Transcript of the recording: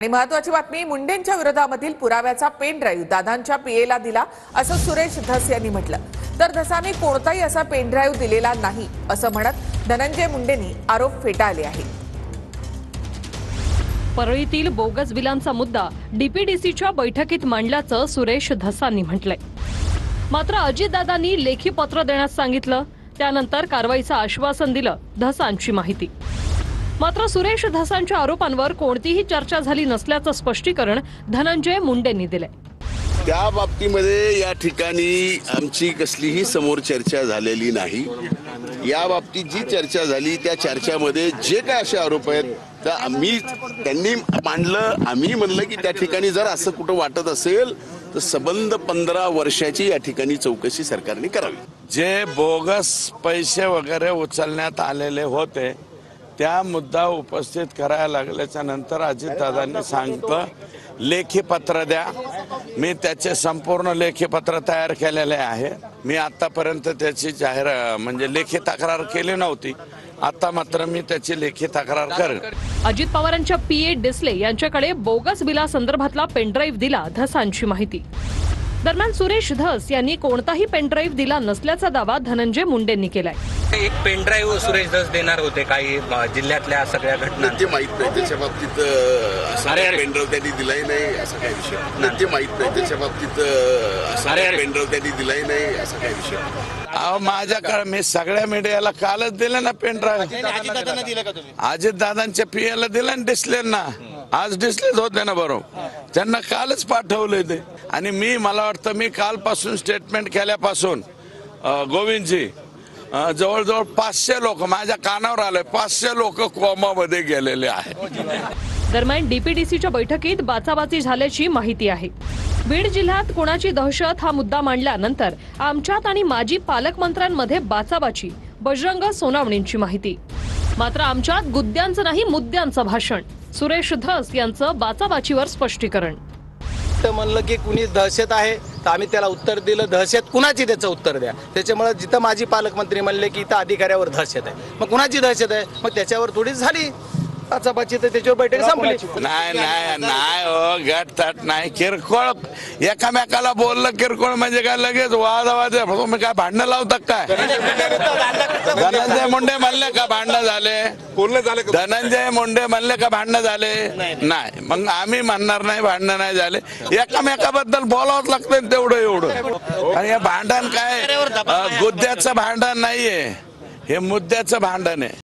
आणि महत्त्वाची बातमी, मुंडेंच्या विरोधामधील पुराव्याचा पेन ड्राईव्ह दादांच्या पीएला दिला असं सुरेश धस यांनी म्हटलं। तर धसाने कोणताही असा पेन ड्राईव्ह दिलेला नाही असं म्हणत धनंजय मुंडेंनी आरोप फेटाळले आहे। परळीतील बोगस बिलांचा मुद्दा डीपीडीसीच्या बैठकीत मांडल्याचं सुरेश धसांनी म्हटलंय। मात्र अजितदादांनी लेखी पत्र देण्यास सांगितलं, त्यानंतर कारवाईचं आश्वासन दिलं धसांची माहिती। मात्र सुरेश धसांच्या आरोपांवर कोणतीही चर्चा झाली नसल्याचं स्पष्टीकरण धनंजय मुंडेंनी दिलंय। त्या बाबतीमध्ये या ठिकाणी आमची कसलीही समोर चर्चा झालेली नाही। या बाबतीत जी चर्चा झाली त्या चर्चामध्ये जे काय असे आरोप आहेत तर त्यांनी मांडलं, आम्ही म्हणलं की त्या ठिकाणी जर असं कुठं वाटत असेल तर सबंध 15 वर्षाची या ठिकाणी चौकशी सरकारने करावी। जे बोगस पैसे वगैरे उचलण्यात आलेले होते त्या मुद्दा उपस्थित करायला लागल्याच्या नंतर अजितदादांनी सांगितलं लेखी पत्र द्या। मी त्याचे संपूर्ण लेखी पत्र तयार केलेले आहे। मी आतापर्यंत त्याची म्हणजे लेखी तक्रार केली नव्हती, आता मात्र मी त्याची लेखी तक्रार करेन। अजित पवारांच्या पीए डिसले यांच्याकडे बोगस बिला संदर्भातला पेनड्राईव्ह दिला धसांची माहिती। दरम्यान सुरेश धस यांनी कोणताही पेनड्राईव्ह दिला नसल्याचा दावा धनंजय मुंडेंनी केलाय। एक पेनड्राईव्ह सुरेश धस देणार होते काही जिल्ह्यातल्या सगळ्या घटना, ते माहित नाही त्याच्या बाबतीत असा पेनड्राईव्ह त्यांनी दिलाही नाही असा काही विषय, ते माहित नाही त्याच्या बाबतीत असा पेनड्राईव्ह त्यांनी दिलाही नाही असा काही विषय। अहो माझ्याकडे मी सगळ्या मीडियाला कालच दिलं ना पेनड्राईव्ह। अजितदादांच्या पीएला दिलं ना डिस्लेंना, आज डिस्लेच होते ना बरोबर, त्यांना कालच पाठवले ते। आणि मला वाटतं मी कालपासून स्टेटमेंट केल्यापासून गोविंदजी जवळजवळ 500 लोक माझ्या कानावर आले, 500 लोक कोमामध्ये गेलेले आहेत। दरम्यान डीपीडीसीच्या बैठकीत बाचाबाची झाल्याची माहिती आहे। बीड जिल्ह्यात कोणाची दहशत हा मुद्दा मांडल्यानंतर आमच्यात आणि माजी पालकमंत्र्यांमध्ये बाचाबाची, बजरंग सोनावणेंची माहिती। मात्र आमच्यात गुद्द्यांचं नाही मुद्द्यांचं भाषण, सुरेश धस यांचं बाचाबाचीवर स्पष्टीकरण। तर म्हणलं की कुणी दहशत आहे तर आम्ही त्याला उत्तर दिलं, दहशत कुणाची त्याचं उत्तर द्या। त्याच्यामुळे जिथं माजी पालकमंत्री म्हणले की इथं अधिकाऱ्यावर दहशत आहे, मग कुणाची दहशत आहे, मग त्याच्यावर थोडीच झाली बाचाबाची, तर त्याच्यावर बैठक संपली। नाही हो, गट तट नाही, किरकोळ एकामेकाला बोललं किरकोळ म्हणजे काय लगेच वाद तुम्ही काय भांडणं लावतात काय? धनंजय मुंडे म्हणले का भांडणं झाले? धनंजय मुंडे म्हणले का भांडणं झाले? नाही, मग आम्ही म्हणणार नाही भांडणं नाही झाले। एकामेकाबद्दल बोलावंच लागतं तेवढं एवढं। आणि हे भांडण काय गुद्द्याचं भांडण नाहीये, हे मुद्द्याचं भांडण आहे।